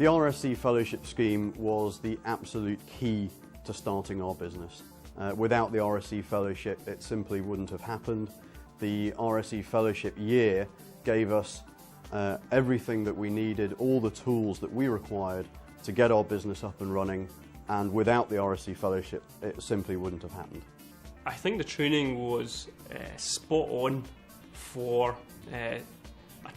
The RSC Fellowship Scheme was the absolute key to starting our business. Without the RSC Fellowship, it simply wouldn't have happened. The RSC Fellowship year gave us everything that we needed, all the tools that we required to get our business up and running, and without the RSC Fellowship, it simply wouldn't have happened. I think the training was spot on for a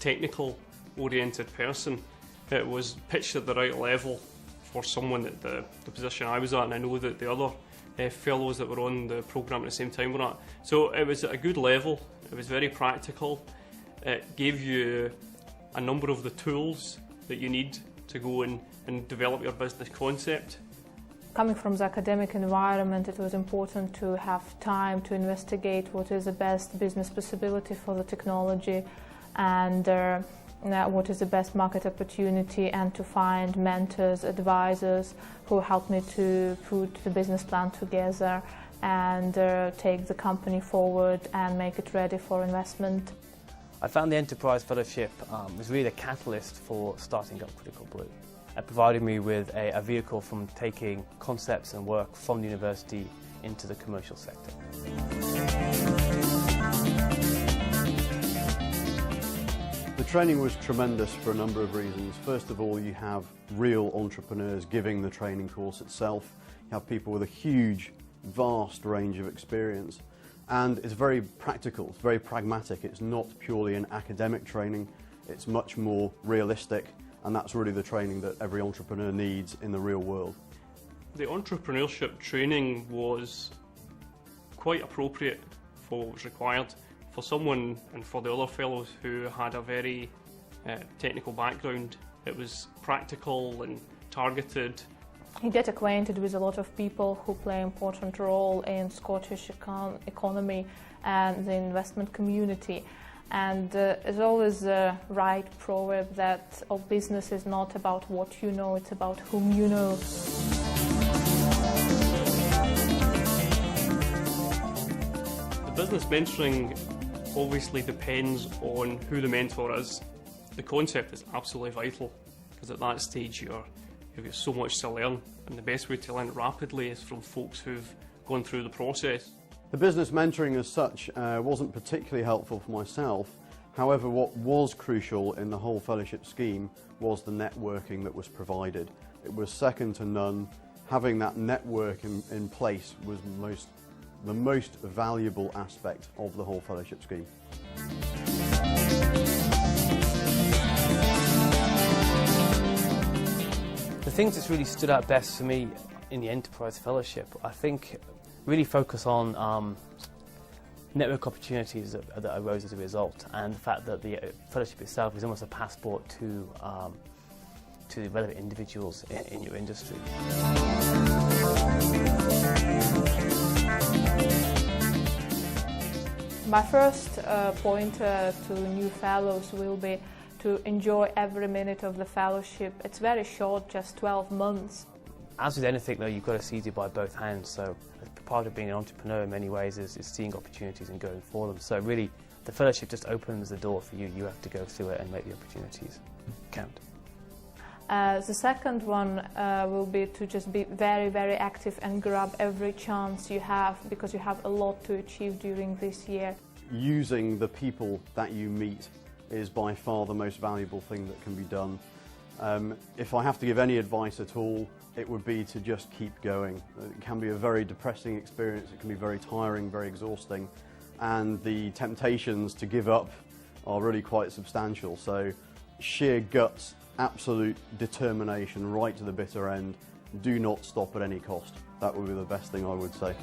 technical oriented person. It was pitched at the right level for someone at the position I was at, and I know that the other fellows that were on the programme at the same time were at. So it was at a good level, it was very practical, it gave you a number of the tools that you need to go and develop your business concept. Coming from the academic environment, it was important to have time to investigate what is the best business possibility for the technology and what is the best market opportunity, and to find mentors, advisors who helped me to put the business plan together and take the company forward and make it ready for investment. I found the Enterprise Fellowship was really a catalyst for starting up Critical Blue. It provided me with a vehicle from taking concepts and work from the university into the commercial sector. The training was tremendous for a number of reasons. First of all, you have real entrepreneurs giving the training course itself. You have people with a huge, vast range of experience. And it's very practical, it's very pragmatic. It's not purely an academic training, it's much more realistic, and that's really the training that every entrepreneur needs in the real world. The entrepreneurship training was quite appropriate for what was required. For someone, and for the other fellows who had a very technical background, it was practical and targeted. You get acquainted with a lot of people who play an important role in Scottish economy and the investment community. And there's always a right proverb that all business is not about what you know, it's about whom you know. The business mentoring obviously depends on who the mentor is. The concept is absolutely vital, because at that stage you've got so much to learn, and the best way to learn rapidly is from folks who've gone through the process. The business mentoring as such wasn't particularly helpful for myself. However, what was crucial in the whole fellowship scheme was the networking that was provided. It was second to none. Having that network in place was the most valuable aspect of the whole fellowship scheme. The things that's really stood out best for me in the Enterprise Fellowship, I think, really focus on network opportunities that arose as a result, and the fact that the fellowship itself is almost a passport to the relevant individuals in your industry. My first pointer to new fellows will be to enjoy every minute of the fellowship. It's very short, just 12 months. As with anything though, you've got to seize it by both hands, so part of being an entrepreneur in many ways is seeing opportunities and going for them. So really, the fellowship just opens the door for you. You have to go through it and make the opportunities count. The second one will be to just be very, very active and grab every chance you have, because you have a lot to achieve during this year. Using the people that you meet is by far the most valuable thing that can be done. If I have to give any advice at all, it would be to just keep going. It can be a very depressing experience, it can be very tiring, very exhausting, and the temptations to give up are really quite substantial. So sheer guts, absolute determination right to the bitter end. Do not stop at any cost. That would be the best thing I would say.